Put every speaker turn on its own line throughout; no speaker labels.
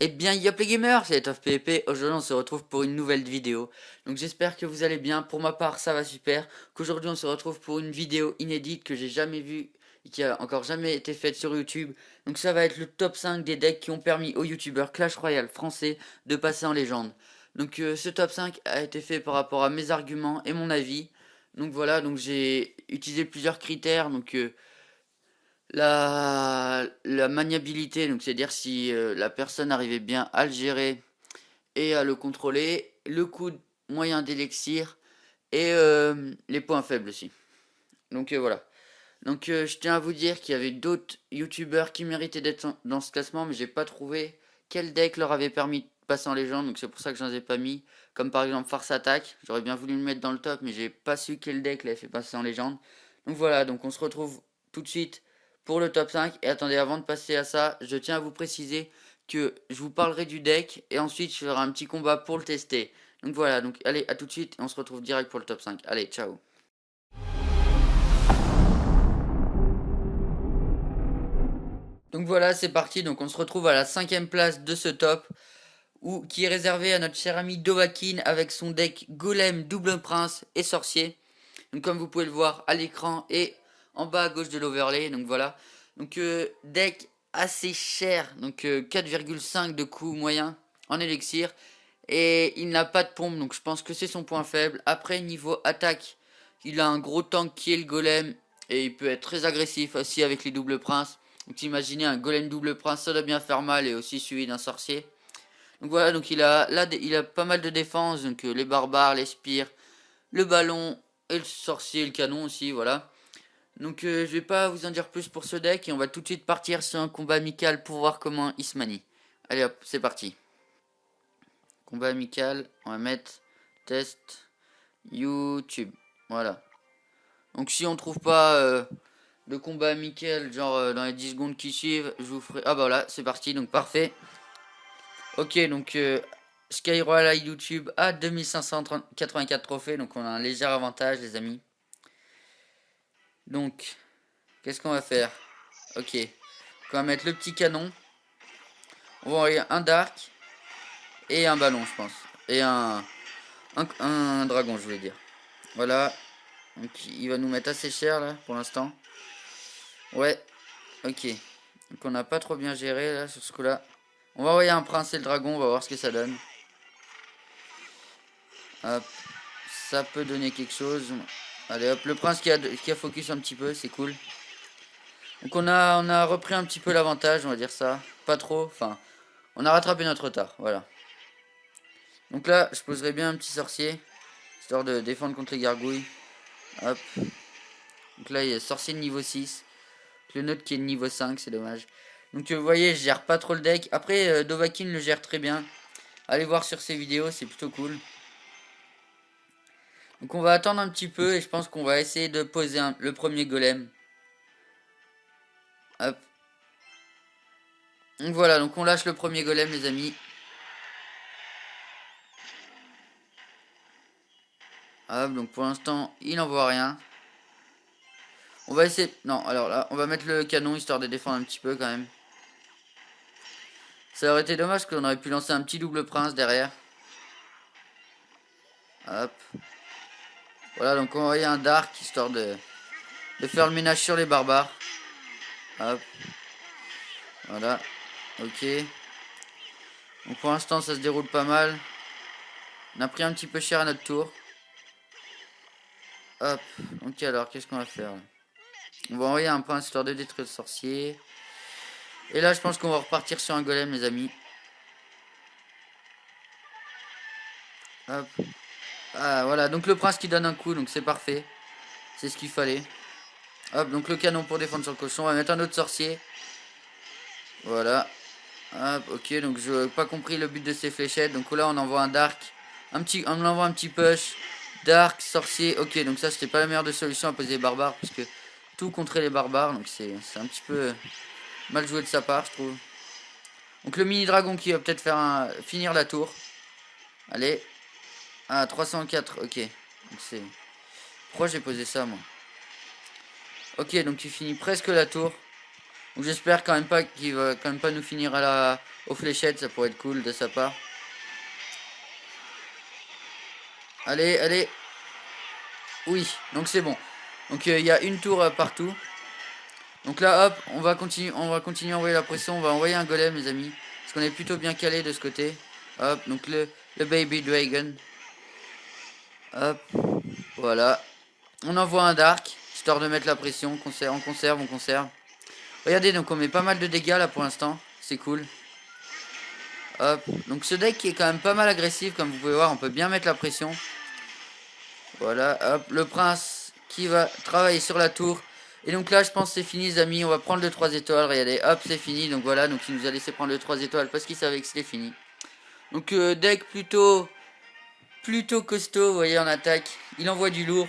Eh bien, yop les gamers, c'est Tof PvP. Aujourd'hui, on se retrouve pour une nouvelle vidéo. Donc, j'espère que vous allez bien. Pour ma part, ça va super. Qu'aujourd'hui, on se retrouve pour une vidéo inédite que j'ai jamais vue et qui a encore jamais été faite sur YouTube. Donc, ça va être le top 5 des decks qui ont permis aux youtubeurs Clash Royale français de passer en légende. Donc, ce top 5 a été fait par rapport à mes arguments et mon avis. Donc, voilà, donc j'ai utilisé plusieurs critères. Donc, la maniabilité, donc c'est-à-dire si la personne arrivait bien à le gérer et à le contrôler, le coût moyen d'élixir et les points faibles aussi. Donc voilà. Donc je tiens à vous dire qu'il y avait d'autres youtubeurs qui méritaient d'être dans ce classement, mais j'ai pas trouvé quel deck leur avait permis de passer en légende, donc c'est pour ça que j'en ai pas mis. Comme par exemple Farce Attack, j'aurais bien voulu le mettre dans le top, mais j'ai pas su quel deck l'avait fait passer en légende. Donc voilà, donc on se retrouve tout de suite pour le top 5. Et attendez, avant de passer à ça, je tiens à vous préciser que je vous parlerai du deck et ensuite je ferai un petit combat pour le tester. Donc voilà, donc allez, à tout de suite et on se retrouve direct pour le top 5. Allez, ciao. Donc voilà, c'est parti. Donc on se retrouve à la 5ème place de ce top, qui est réservé à notre cher ami Dovahkiin avec son deck Golem, Double Prince et Sorcier. Donc comme vous pouvez le voir à l'écran et en bas à gauche de l'overlay. Donc voilà. Donc deck assez cher. Donc 4,5 de coût moyen en élixir. Et il n'a pas de pompe. Donc je pense que c'est son point faible. Après niveau attaque, il a un gros tank qui est le Golem. Et il peut être très agressif aussi avec les doubles princes. Donc imaginez un Golem double prince, ça doit bien faire mal. Et aussi suivi d'un sorcier. Donc voilà, donc il a pas mal de défense. Donc les barbares, les spires, le ballon et le sorcier, le canon aussi, voilà. Donc je vais pas vous en dire plus pour ce deck et on va tout de suite partir sur un combat amical pour voir comment il se manie. Allez hop, c'est parti. Combat amical, on va mettre test YouTube. Voilà. Donc si on trouve pas de combat amical, genre dans les 10 secondes qui suivent, je vous ferai... Ah bah voilà, c'est parti, donc parfait. Ok, donc Skyroyal YouTube a 2584 trophées, donc on a un léger avantage les amis. Donc, qu'est-ce qu'on va faire? Ok, on va mettre le petit canon. On va envoyer un dark et un ballon, je pense. Et un dragon, je voulais dire. Voilà. Donc, il va nous mettre assez cher, là, pour l'instant. Ouais, ok. Donc, on n'a pas trop bien géré, là, sur ce coup-là. On va envoyer un prince et le dragon, on va voir ce que ça donne. Hop. Ça peut donner quelque chose. Allez, hop, le prince qui a focus un petit peu, c'est cool. Donc, on a repris un petit peu l'avantage, on va dire ça. Pas trop, enfin... On a rattrapé notre retard, voilà. Donc là, je poserai bien un petit sorcier, histoire de défendre contre les gargouilles. Hop. Donc là, il y a sorcier de niveau 6. Le nôtre qui est de niveau 5, c'est dommage. Donc vous voyez, je gère pas trop le deck. Après, Dovahkiin le gère très bien. Allez voir sur ses vidéos, c'est plutôt cool. Donc on va attendre un petit peu et je pense qu'on va essayer de poser le premier golem. Hop. Donc voilà, donc on lâche le premier golem les amis. Hop, donc pour l'instant, il n'envoie rien. On va essayer... Non, alors là, on va mettre le canon histoire de défendre un petit peu quand même. Ça aurait été dommage qu'on aurait pu lancer un petit double prince derrière. Hop. Voilà, donc on va envoyer un dark histoire de faire le ménage sur les barbares. Hop. Voilà. Ok. Donc pour l'instant, ça se déroule pas mal. On a pris un petit peu cher à notre tour. Hop. Ok, alors, qu'est-ce qu'on va faire là? On va envoyer un prince histoire de détruire le sorcier. Et là, je pense qu'on va repartir sur un golem, les amis. Hop. Ah, voilà. Donc le prince qui donne un coup, donc c'est parfait. C'est ce qu'il fallait. Hop, donc le canon pour défendre sur le cochon. On va mettre un autre sorcier. Voilà. Hop, ok, donc je n'ai pas compris le but de ces fléchettes. Donc là, on envoie un dark. On envoie un petit push. Dark, sorcier. Ok, donc ça, c'était pas la meilleure des solutions à poser les barbares. Parce que tout contrer les barbares. Donc c'est un petit peu mal joué de sa part, je trouve. Donc le mini dragon qui va peut-être faire finir la tour. Allez. Ah, 304, ok. Donc c'est... Pourquoi j'ai posé ça, moi? Ok, donc tu finis presque la tour. Donc j'espère quand même pas qu'il va quand même pas nous finir aux fléchettes. Ça pourrait être cool de sa part. Allez, allez. Oui, donc c'est bon. Donc il y a une tour partout. Donc là, hop, on va continuer à envoyer la pression. On va envoyer un golem, les amis. Parce qu'on est plutôt bien calé de ce côté. Hop, donc le Baby Dragon. Hop, voilà. On envoie un Dark, histoire de mettre la pression. On conserve, on conserve. Regardez, donc on met pas mal de dégâts là pour l'instant. C'est cool. Hop, donc ce deck qui est quand même pas mal agressif, comme vous pouvez voir. On peut bien mettre la pression. Voilà, hop, le prince qui va travailler sur la tour. Et donc là, je pense que c'est fini, les amis. On va prendre le 3 étoiles. Regardez, hop, c'est fini. Donc voilà, donc il nous a laissé prendre le 3 étoiles parce qu'il savait que c'était fini. Donc deck plutôt costaud, vous voyez, en attaque. Il envoie du lourd.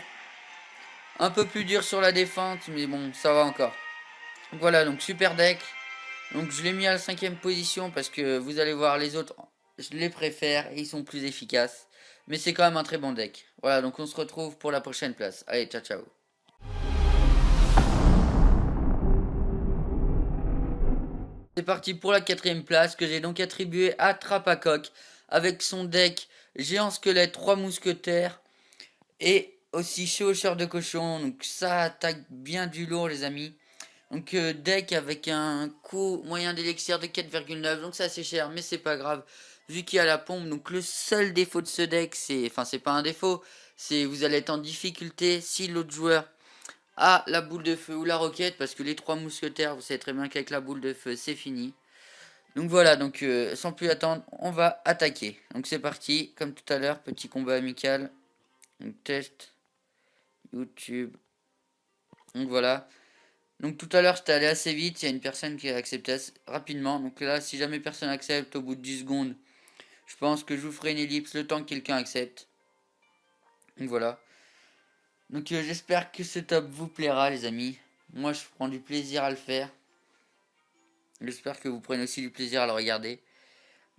Un peu plus dur sur la défense, mais bon, ça va encore. Donc voilà, donc super deck. Donc je l'ai mis à la 5ème position parce que vous allez voir les autres, je les préfère et ils sont plus efficaces. Mais c'est quand même un très bon deck. Voilà, donc on se retrouve pour la prochaine place. Allez, ciao ciao. C'est parti pour la 4ème place que j'ai donc attribuée à Trapacoque avec son deck Géant Squelette, 3 mousquetaires et aussi Chevaucheur de Cochon. Donc ça attaque bien du lourd, les amis. Donc deck avec un coût moyen d'élixir de 4,9. Donc c'est assez cher, mais c'est pas grave. Vu qu'il y a la pompe, donc le seul défaut de ce deck, c'est pas un défaut, c'est vous allez être en difficulté si l'autre joueur a la boule de feu ou la roquette, parce que les 3 mousquetaires, vous savez très bien qu'avec la boule de feu, c'est fini. Donc voilà, donc sans plus attendre, on va attaquer. Donc c'est parti, comme tout à l'heure, petit combat amical. Donc test, YouTube. Donc voilà. Donc tout à l'heure j'étais allé assez vite, il y a une personne qui a accepté rapidement. Donc là, si jamais personne accepte au bout de 10 secondes, je pense que je vous ferai une ellipse le temps que quelqu'un accepte. Donc voilà. Donc j'espère que ce top vous plaira, les amis. Moi je prends du plaisir à le faire. J'espère que vous prenez aussi du plaisir à le regarder.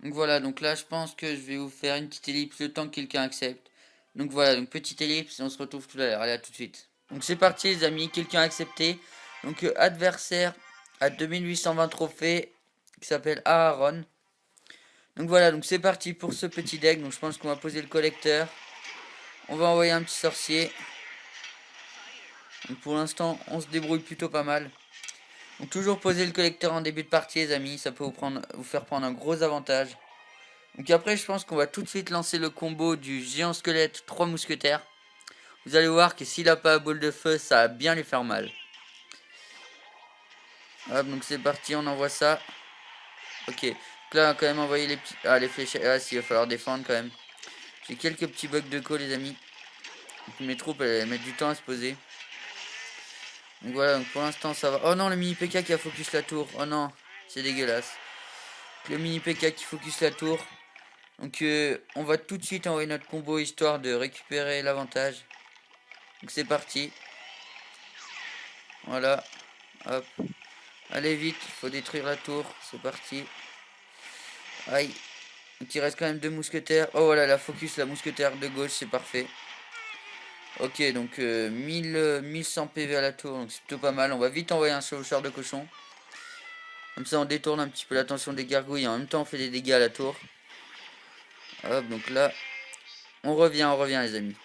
Donc voilà, donc là je pense que je vais vous faire une petite ellipse le temps que quelqu'un accepte. Donc voilà, donc petite ellipse et on se retrouve tout à l'heure. Allez, à tout de suite. Donc c'est parti les amis, quelqu'un a accepté. Donc adversaire à 2820 trophées qui s'appelle Aaron. Donc voilà, donc c'est parti pour ce petit deck. Donc je pense qu'on va poser le collecteur. On va envoyer un petit sorcier. Donc pour l'instant, on se débrouille plutôt pas mal. Donc toujours poser le collecteur en début de partie les amis, ça peut vous faire prendre un gros avantage. Donc après je pense qu'on va tout de suite lancer le combo du géant squelette 3 mousquetaires. Vous allez voir que s'il a pas la boule de feu, ça va bien lui faire mal. Hop, donc c'est parti, on envoie ça. Ok, donc là on va quand même envoyer les petits... Ah, les flèches... Ah si, il va falloir défendre quand même. J'ai quelques petits bugs de co les amis. Donc, mes troupes elles mettent du temps à se poser. Donc voilà, donc pour l'instant ça va. Oh non, le mini PK qui a focus la tour. Oh non, c'est dégueulasse. Le mini PK qui focus la tour. Donc on va tout de suite envoyer notre combo histoire de récupérer l'avantage. Donc c'est parti. Voilà. Hop. Allez vite, il faut détruire la tour. C'est parti. Aïe. Donc il reste quand même 2 mousquetaires. Oh voilà, la focus, la mousquetaire de gauche, c'est parfait. Ok, donc 1100 PV à la tour, donc c'est plutôt pas mal. On va vite envoyer un chevaucheur de cochon. Comme ça on détourne un petit peu l'attention des gargouilles et en même temps on fait des dégâts à la tour. Hop, donc là, on revient les amis.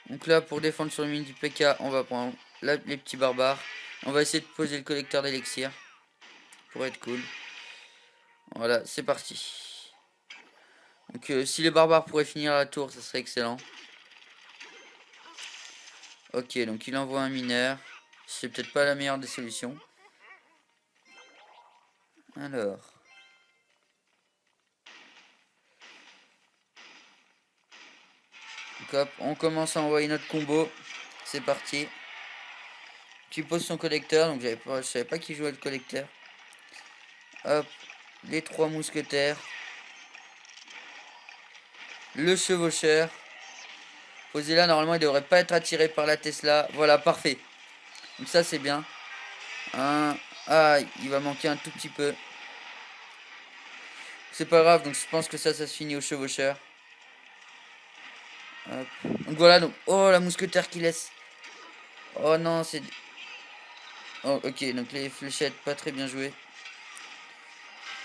Donc là, pour défendre sur le mini du PK, on va prendre les petits barbares. On va essayer de poser le collecteur d'élixir. Pour être cool. Voilà, c'est parti. Donc si les barbares pourraient finir la tour, ça serait excellent. Ok, donc il envoie un mineur. C'est peut-être pas la meilleure des solutions. Alors. Donc hop, on commence à envoyer notre combo. C'est parti. Qui pose son collecteur, donc je savais pas qui jouait le collecteur. Hop, les 3 mousquetaires. Le chevaucheur. Posé là, normalement il devrait pas être attiré par la Tesla. Voilà, parfait. Donc ça c'est bien. Ah, il va manquer un tout petit peu. C'est pas grave, donc je pense que ça se finit au chevaucheur. Hop. Donc voilà, donc. Oh, la mousquetaire qui laisse. Oh non, c'est. Oh, ok, donc les fléchettes, pas très bien jouées.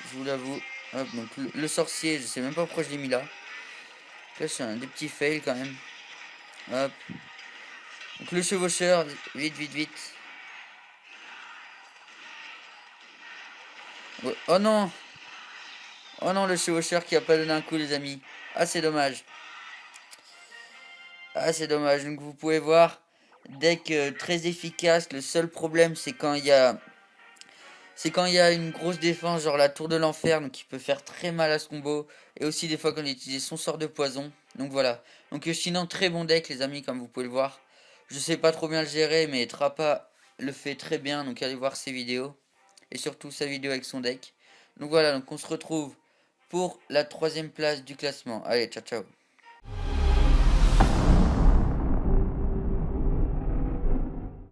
Je vous l'avoue. Hop, donc le sorcier, je sais même pas pourquoi je l'ai mis là. Là, c'est un des petits fails quand même. Hop. Donc le chevaucheur, vite, vite, vite. Ouais. Oh non! Oh non, le chevaucheur qui a pas donné un coup, les amis. Ah, c'est dommage. Ah, c'est dommage. Donc vous pouvez voir, deck très efficace. Le seul problème, c'est quand il y a une grosse défense, genre la tour de l'enfer, donc qui peut faire très mal à ce combo. Et aussi des fois quand il utilise son sort de poison. Donc voilà. Donc sinon, très bon deck, les amis, comme vous pouvez le voir. Je sais pas trop bien le gérer, mais Trappa le fait très bien. Donc allez voir ses vidéos. Et surtout sa vidéo avec son deck. Donc voilà, donc on se retrouve pour la troisième place du classement. Allez, ciao, ciao.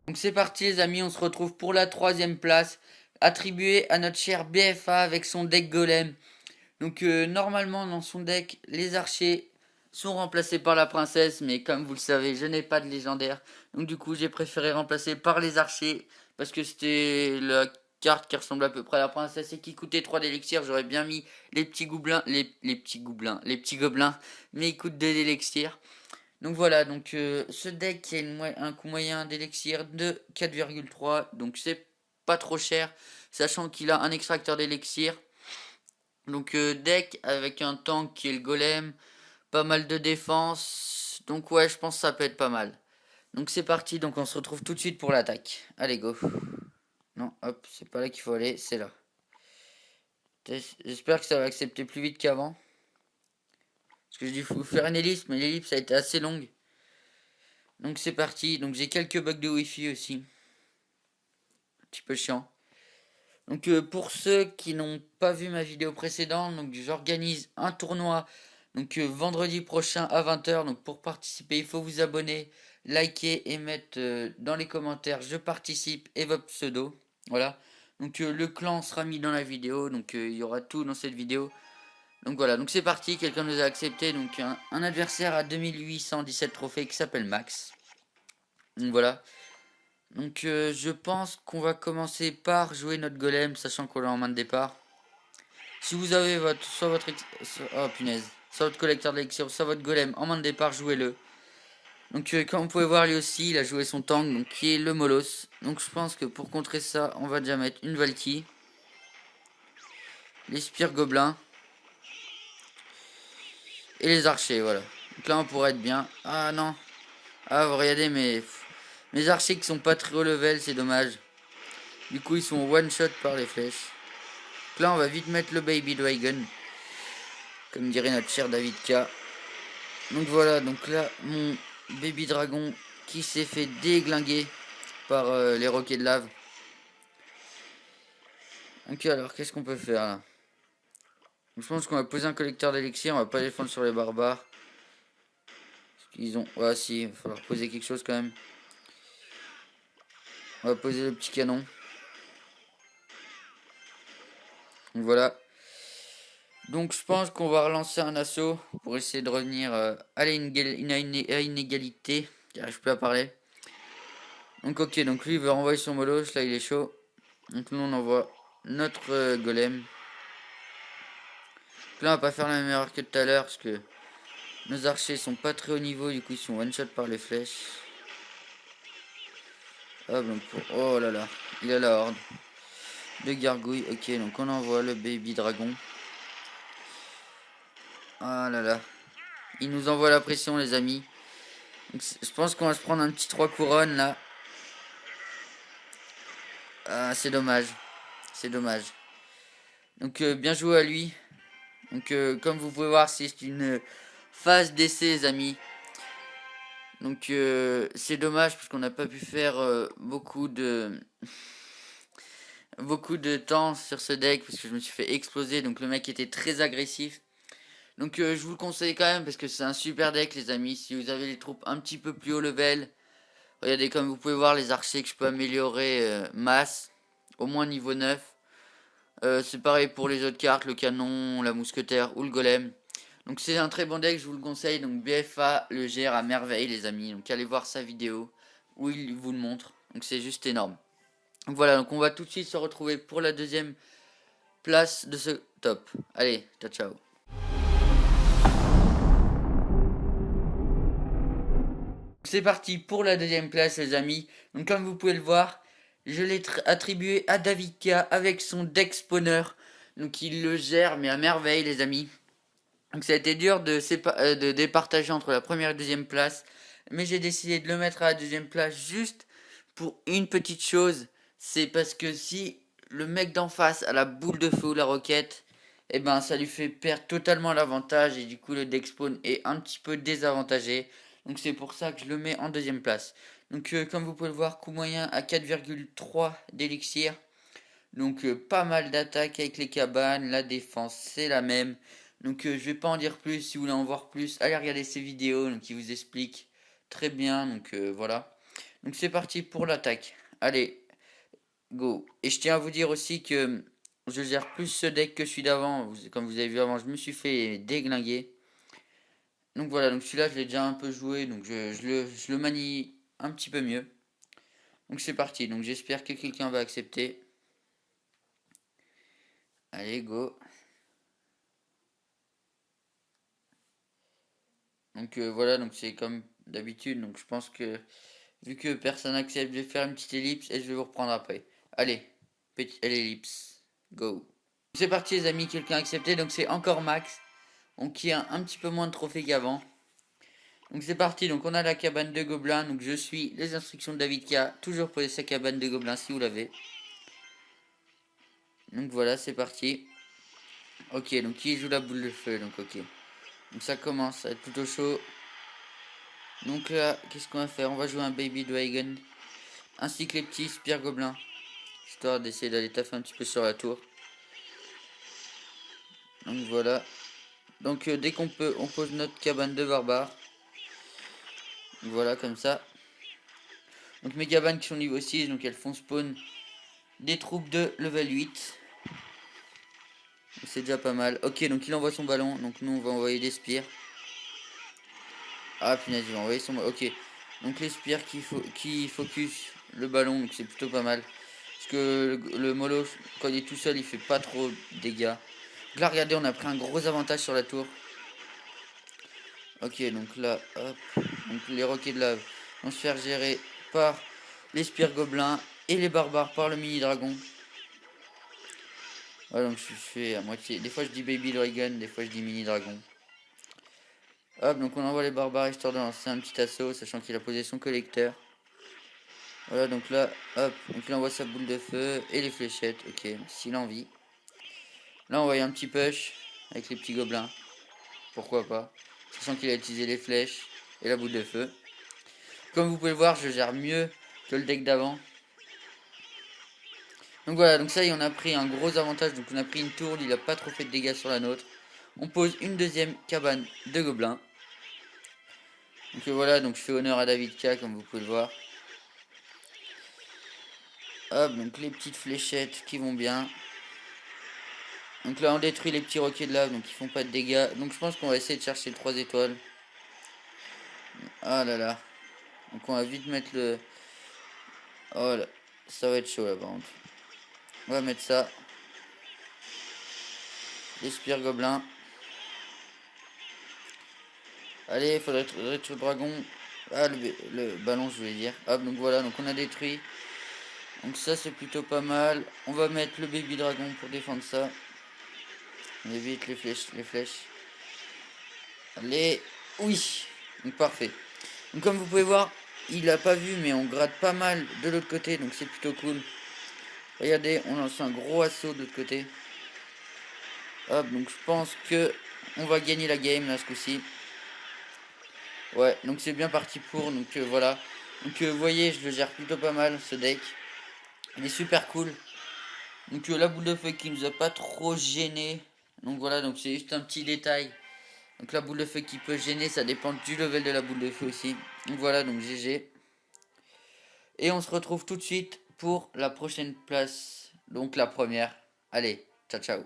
Donc c'est parti les amis, on se retrouve pour la troisième place, attribuée à notre cher BFA avec son deck golem. Donc normalement dans son deck, les archers sont remplacés par la princesse, mais comme vous le savez, je n'ai pas de légendaire. Donc du coup j'ai préféré remplacer par les archers, parce que c'était la carte qui ressemble à peu près à la princesse et qui coûtait 3 d'élixir. J'aurais bien mis les petits gobelins, les petits gobelins, mais ils coûtent 2 d'élixir. Donc voilà, donc ce deck qui a un coût moyen d'élixir de 4,3, donc c'est pas trop cher, sachant qu'il a un extracteur d'élixir. Donc deck avec un tank qui est le golem, pas mal de défense, donc ouais, je pense que ça peut être pas mal. Donc c'est parti, donc on se retrouve tout de suite pour l'attaque. Allez, go. Non, hop, c'est pas là qu'il faut aller, c'est là. J'espère que ça va accepter plus vite qu'avant. Parce que j'ai dû faire une ellipse, mais l'ellipse a été assez longue. Donc c'est parti, donc j'ai quelques bugs de wifi aussi. Un petit peu chiant. Donc pour ceux qui n'ont pas vu ma vidéo précédente, donc j'organise un tournoi donc vendredi prochain à 20h. Donc pour participer, il faut vous abonner, liker et mettre dans les commentaires je participe et votre pseudo. Voilà. Donc le clan sera mis dans la vidéo, donc il y aura tout dans cette vidéo. Donc voilà, donc c'est parti, quelqu'un nous a accepté, donc un adversaire à 2817 trophées qui s'appelle Max. Donc voilà. Donc je pense qu'on va commencer par jouer notre golem, sachant qu'on est en main de départ. Si vous avez oh punaise, soit votre collecteur d'élixir, soit votre golem en main de départ, jouez-le. Donc comme vous pouvez voir, lui aussi, il a joué son tank, donc qui est le Molos. Donc je pense que pour contrer ça, on va déjà mettre une Valky, les spires gobelins et les archers, voilà. Donc là on pourrait être bien. Ah non, ah vous regardez mes archers qui sont pas très haut level, c'est dommage. Du coup ils sont one shot par les flèches. Donc là on va vite mettre le Baby Dragon, comme dirait notre cher David K. Donc voilà, donc là mon Baby Dragon qui s'est fait déglinguer par les roquets de lave. Ok, alors qu'est-ce qu'on peut faire là? Je pense qu'on va poser un collecteur d'élixir, on va pas défendre sur les barbares. Parce qu'ils ont... Ouais si, il va falloir poser quelque chose quand même. On va poser le petit canon. Donc voilà. Donc je pense qu'on va relancer un assaut pour essayer de revenir à une égalité. J'arrive plus à parler. Donc ok, donc lui il veut renvoyer son molosse, là il est chaud. Donc nous on envoie notre golem. Donc là on va pas faire la même erreur que tout à l'heure parce que nos archers sont pas très haut niveau, du coup ils sont one shot par les flèches. Hop, donc oh là là, il a la horde de gargouilles. Ok, donc on envoie le baby dragon. Ah là là, il nous envoie la pression les amis. Donc, je pense qu'on va se prendre un petit 3 couronnes là. Ah c'est dommage, c'est dommage. Donc bien joué à lui. Donc comme vous pouvez voir c'est une phase d'essai les amis. Donc c'est dommage parce qu'on n'a pas pu faire beaucoup de temps sur ce deck parce que je me suis fait exploser. Donc le mec était très agressif. Donc je vous le conseille quand même parce que c'est un super deck les amis. Si vous avez les troupes un petit peu plus haut level. Regardez comme vous pouvez voir les archers que je peux améliorer masse. Au moins niveau 9. C'est pareil pour les autres cartes, le canon, la mousquetaire ou le golem. Donc c'est un très bon deck, je vous le conseille. Donc BFA le gère à merveille les amis. Donc allez voir sa vidéo où il vous le montre. Donc c'est juste énorme. Donc voilà, donc on va tout de suite se retrouver pour la deuxième place de ce top. Allez, ciao ciao. C'est parti pour la deuxième place les amis. Donc comme vous pouvez le voir, je l'ai attribué à Davidka avec son deck spawner. Donc il le gère mais à merveille les amis. Donc ça a été dur de départager entre la première et la deuxième place. Mais j'ai décidé de le mettre à la deuxième place juste pour une petite chose. C'est parce que si le mec d'en face a la boule de feu ou la roquette, et ben ça lui fait perdre totalement l'avantage. Et du coup le deck spawn est un petit peu désavantagé. Donc c'est pour ça que je le mets en deuxième place. Donc comme vous pouvez le voir, coût moyen à 4,3 d'élixir. Donc pas mal d'attaques avec les cabanes, la défense c'est la même. Donc je vais pas en dire plus, si vous voulez en voir plus, allez regarder ces vidéos donc, qui vous expliquent très bien. Donc voilà. Donc c'est parti pour l'attaque. Allez, go. Et je tiens à vous dire aussi que je gère plus ce deck que celui d'avant. Comme vous avez vu avant, je me suis fait déglinguer. Donc voilà, donc celui-là je l'ai déjà un peu joué, donc je le manie un petit peu mieux. Donc c'est parti, donc j'espère que quelqu'un va accepter. Allez, go. Donc voilà, donc c'est comme d'habitude. Donc je pense que vu que personne n'accepte, je vais faire une petite ellipse et je vais vous reprendre après. Allez, petite ellipse, go. C'est parti les amis, quelqu'un a accepté, donc c'est encore Max. Donc qui a un petit peu moins de trophées qu'avant. Donc c'est parti, donc on a la cabane de gobelins. Donc je suis les instructions de David K. Toujours poser sa cabane de gobelins si vous l'avez. Donc voilà, c'est parti. Ok, donc qui joue la boule de feu, donc ok. Donc ça commence à être plutôt chaud. Donc là, qu'est-ce qu'on va faire? On va jouer un Baby Dragon. Ainsi que les petits spires gobelins. Histoire d'essayer d'aller taffer un petit peu sur la tour. Donc voilà. Donc dès qu'on peut, on pose notre cabane de barbares. Voilà, comme ça. Donc mes cabanes qui sont niveau 6, donc elles font spawn des troupes de level 8. C'est déjà pas mal. Ok, donc il envoie son ballon. Donc nous, on va envoyer des spires. Ah punaise, il va envoyer son ballon. Ok. Donc les spires qui focus le ballon, donc c'est plutôt pas mal. Parce que le mollo, quand il est tout seul, il fait pas trop de dégâts. Donc là, regardez, on a pris un gros avantage sur la tour. Ok, donc là, hop. Donc les roquets de lave vont se faire gérer par les spires gobelins et les barbares par le mini dragon. Ouais, donc je fais à moitié. Des fois je dis baby dragon, des fois je dis mini dragon. Hop, donc on envoie les barbares histoire de lancer un petit assaut, sachant qu'il a posé son collecteur. Voilà, donc là, hop, donc il envoie sa boule de feu et les fléchettes, ok, s'il a envie. Là, on voit un petit push avec les petits gobelins. Pourquoi pas. Sachant qu'il a utilisé les flèches et la boule de feu. Comme vous pouvez le voir, je gère mieux que le deck d'avant. Donc voilà, donc ça y est, on a pris un gros avantage. Donc on a pris une tour, il a pas trop fait de dégâts sur la nôtre. On pose une deuxième cabane de gobelins. Donc voilà, donc je fais honneur à David K, comme vous pouvez le voir. Hop, donc les petites fléchettes qui vont bien. Donc là on détruit les petits roquets de lave, donc ils font pas de dégâts. Donc je pense qu'on va essayer de chercher le 3 étoiles. Ah là là. Donc on va vite mettre le... Oh là, ça va être chaud là par contre. On va mettre ça. Les spires gobelins. Allez, il faudrait détruire le dragon. Ah, le ballon, je voulais dire. Hop, donc voilà, donc on a détruit. Donc ça, c'est plutôt pas mal. On va mettre le baby dragon pour défendre ça. On évite les flèches, les flèches. Allez, oui. Donc parfait. Donc comme vous pouvez voir, il a pas vu, mais on gratte pas mal de l'autre côté, donc c'est plutôt cool. Regardez, on lance un gros assaut de l'autre côté. Hop, donc je pense que on va gagner la game là ce coup-ci. Ouais, donc c'est bien parti pour, donc voilà. Donc vous voyez, je le gère plutôt pas mal ce deck. Il est super cool. Donc la boule de feu qui nous a pas trop gêné. Donc voilà, donc c'est juste un petit détail. Donc la boule de feu qui peut gêner, ça dépend du level de la boule de feu aussi. Donc voilà, donc GG. Et on se retrouve tout de suite pour la prochaine place. Donc la première. Allez, ciao ciao.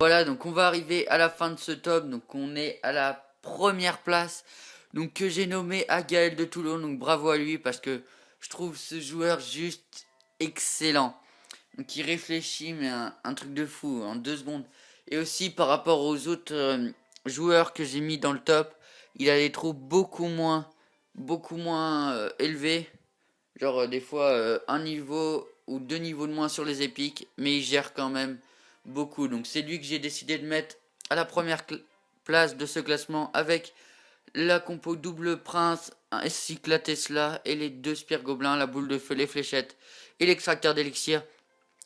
voilà, donc on va arriver à la fin de ce top. Donc on est à la première place. Donc que j'ai nommé Agaël de Toulon. Donc bravo à lui parce que je trouve ce joueur juste excellent. Donc il réfléchit mais un truc de fou en 2 secondes. Et aussi par rapport aux autres joueurs que j'ai mis dans le top, il a des trous beaucoup moins élevés. Genre des fois un niveau ou 2 niveaux de moins sur les épiques, mais il gère quand même beaucoup. Donc c'est lui que j'ai décidé de mettre à la première place de ce classement avec la compo double prince, ainsi que la Tesla et les 2 spires gobelins, la boule de feu, les fléchettes et l'extracteur d'élixir.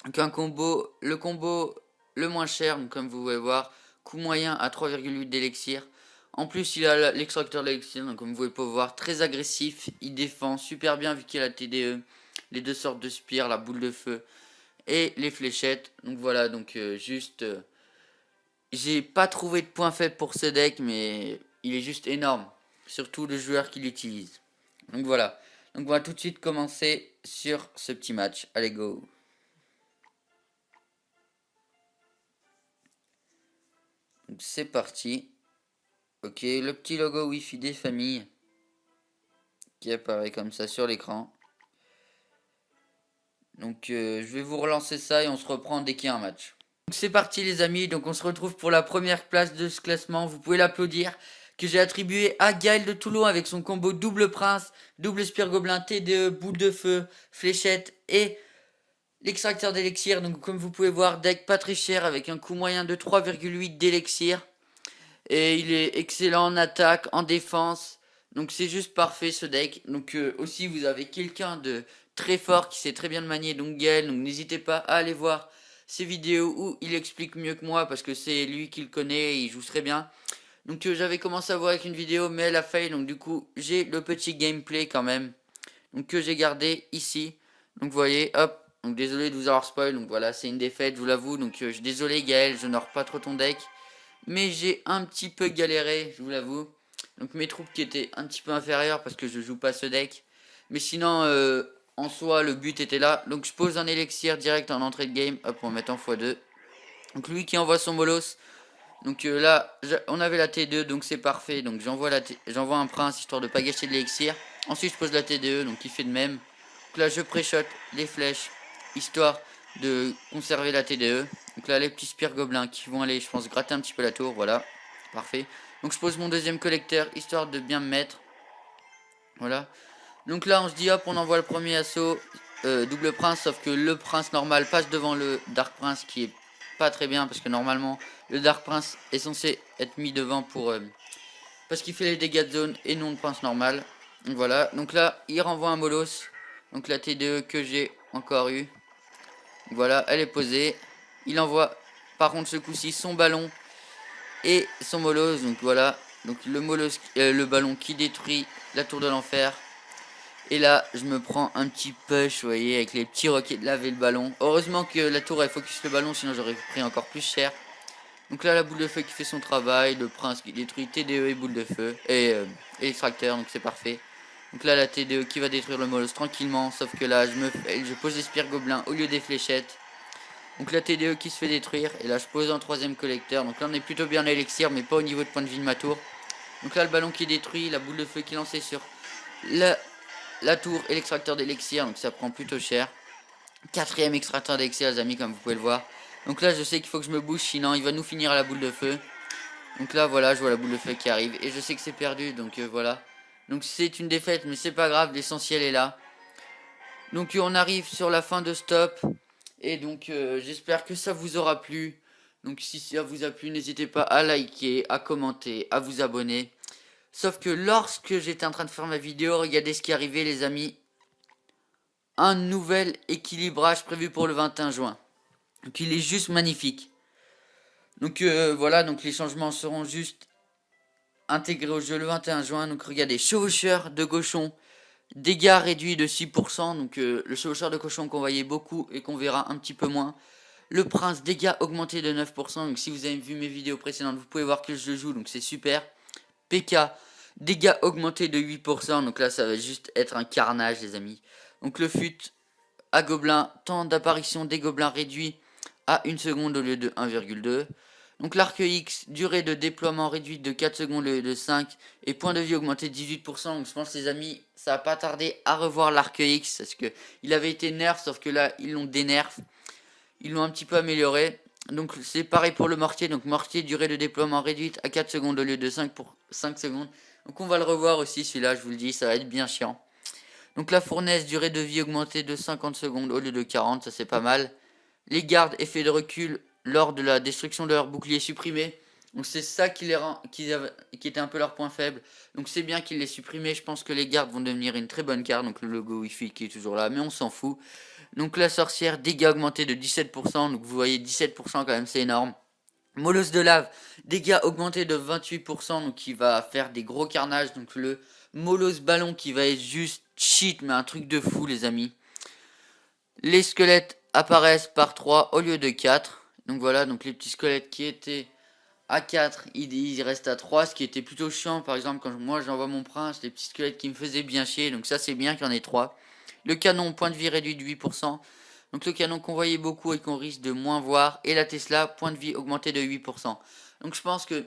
Donc un combo, le combo le moins cher, donc comme vous pouvez voir, coût moyen à 3,8 d'élixir. En plus, il a l'extracteur d'élixir, donc comme vous pouvez voir, très agressif. Il défend super bien vu qu'il a la TDE, les 2 sortes de spires, la boule de feu et les fléchettes. Donc voilà, donc j'ai pas trouvé de point faible pour ce deck, mais il est juste énorme. Surtout le joueur qui l'utilise. Donc voilà. Donc on va tout de suite commencer sur ce petit match. Allez, go. Donc c'est parti. Ok, le petit logo Wi-Fi des familles qui apparaît comme ça sur l'écran. Donc je vais vous relancer ça et on se reprend dès qu'il y a un match. Donc c'est parti les amis, donc on se retrouve pour la première place de ce classement, vous pouvez l'applaudir, que j'ai attribué à Gaël de Toulon avec son combo double prince, double spire gobelin, TDE, boule de feu, fléchette et l'extracteur d'élixir. Donc comme vous pouvez voir, deck pas très cher avec un coût moyen de 3,8 d'élixir. Et il est excellent en attaque, en défense. Donc c'est juste parfait ce deck. Donc aussi vous avez quelqu'un de très fort qui sait très bien le manier, donc Gaël. Donc n'hésitez pas à aller voir ses vidéos où il explique mieux que moi parce que c'est lui qui le connaît et il joue très bien. Donc j'avais commencé à voir avec une vidéo mais elle a failli. Donc du coup j'ai le petit gameplay quand même. Donc que j'ai gardé ici. Donc vous voyez, hop. Donc désolé de vous avoir spoil. Donc voilà, c'est une défaite, je vous l'avoue. Donc je suis désolé Gaël, je n'honore pas trop ton deck. Mais j'ai un petit peu galéré, je vous l'avoue. Donc mes troupes qui étaient un petit peu inférieures parce que je joue pas ce deck. Mais sinon, en soi, le but était là. Donc je pose un élixir direct en entrée de game. Hop, on va mettre en x2. Donc lui qui envoie son bolos. Donc là, on avait la T2, donc c'est parfait. Donc j'envoie un prince histoire de pas gâcher de l'élixir. Ensuite je pose la T2, donc il fait de même. Donc là je pré-shot les flèches, histoire de conserver la TDE. Donc là les petits spires gobelins qui vont aller, je pense, gratter un petit peu la tour, voilà. Parfait. Donc je pose mon deuxième collecteur, histoire de bien me mettre. Voilà. Donc là on se dit hop, on envoie le premier assaut, double prince, sauf que le prince normal passe devant le dark prince qui est pas très bien parce que normalement le dark prince est censé être mis devant pour parce qu'il fait les dégâts de zone et non le prince normal. Donc voilà, donc là il renvoie un molos, donc la T2 que j'ai encore eu. Voilà, elle est posée. Il envoie par contre ce coup-ci son ballon et son molos, donc voilà, donc le molos, le ballon qui détruit la tour de l'enfer. Et là, je me prends un petit push, vous voyez, avec les petits roquets de laver le ballon. Heureusement que la tour elle focus le ballon, sinon j'aurais pris encore plus cher. Donc là, la boule de feu qui fait son travail, le prince qui détruit TDE et boule de feu, et l'extracteur, donc c'est parfait. Donc là, la TDE qui va détruire le molos tranquillement, sauf que là, je pose des spires gobelins au lieu des fléchettes. Donc la TDE qui se fait détruire, et là, je pose un troisième collecteur. Donc là, on est plutôt bien à l'élixir, mais pas au niveau de point de vie de ma tour. Donc là, le ballon qui est détruit, la boule de feu qui est lancée sur la tour et l'extracteur d'élixir, donc ça prend plutôt cher. Quatrième extracteur d'élixir les amis, comme vous pouvez le voir. Donc là je sais qu'il faut que je me bouge, sinon il va nous finir à la boule de feu. Donc là voilà, je vois la boule de feu qui arrive et je sais que c'est perdu, donc voilà. Donc c'est une défaite mais c'est pas grave, l'essentiel est là. Donc on arrive sur la fin de stop. Et donc j'espère que ça vous aura plu. Donc si ça vous a plu, n'hésitez pas à liker, à commenter, à vous abonner. Sauf que lorsque j'étais en train de faire ma vidéo, regardez ce qui est arrivé les amis. Un nouvel équilibrage prévu pour le 21 juin. Donc il est juste magnifique. Donc voilà, donc les changements seront juste intégrés au jeu le 21 juin. Donc regardez, chevaucheur de cochon, dégâts réduits de 6%. Donc le chevaucheur de cochon qu'on voyait beaucoup et qu'on verra un petit peu moins. Le prince, dégâts augmentés de 9%. Donc si vous avez vu mes vidéos précédentes, vous pouvez voir que je joue, donc c'est super. PK, dégâts augmentés de 8%. Donc là, ça va juste être un carnage, les amis. Donc le fut à gobelin, temps d'apparition des gobelins réduit à 1 seconde au lieu de 1,2. Donc l'arc X, durée de déploiement réduite de 4 secondes au lieu de 5 et point de vie augmenté de 18%. Donc je pense les amis, ça va pas tarder à revoir l'arc X parce que il avait été nerf sauf que là ils l'ont dénerf. Ils l'ont un petit peu amélioré. Donc c'est pareil pour le mortier. Donc mortier, durée de déploiement réduite à 4 secondes au lieu de 5 pour 5 secondes. Donc on va le revoir aussi celui-là, je vous le dis, ça va être bien chiant. Donc la fournaise, durée de vie augmentée de 50 secondes au lieu de 40, ça c'est pas mal. Les gardes, effet de recul lors de la destruction de leur bouclier supprimé. Donc c'est ça qui était un peu leur point faible. Donc c'est bien qu'ils l'aient supprimé. Je pense que les gardes vont devenir une très bonne carte. Donc le logo Wi-Fi qui est toujours là, mais on s'en fout. Donc la sorcière, dégâts augmentés de 17%. Donc vous voyez 17% quand même, c'est énorme. Molosse de lave, dégâts augmentés de 28%, donc qui va faire des gros carnages. Donc le molosse ballon qui va être juste cheat, mais un truc de fou les amis. Les squelettes apparaissent par 3 au lieu de 4. Donc voilà, donc les petits squelettes qui étaient à 4, ils restent à 3, ce qui était plutôt chiant. Par exemple, quand moi j'envoie mon prince, les petits squelettes qui me faisaient bien chier. Donc ça c'est bien qu'il y en ait 3. Le canon, point de vie réduit de 8%. Donc le canon qu'on voyait beaucoup et qu'on risque de moins voir. Et la Tesla, point de vie augmenté de 8%. Donc je pense que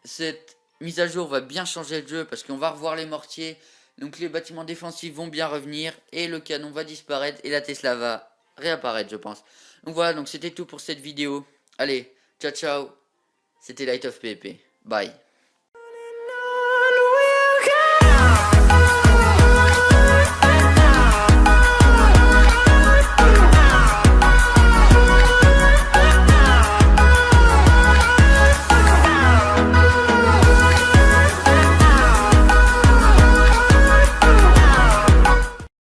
cette mise à jour va bien changer le jeu parce qu'on va revoir les mortiers. Donc les bâtiments défensifs vont bien revenir et le canon va disparaître et la Tesla va réapparaître je pense. Donc voilà, donc c'était tout pour cette vidéo. Allez, ciao ciao. C'était Light of PvP. Bye.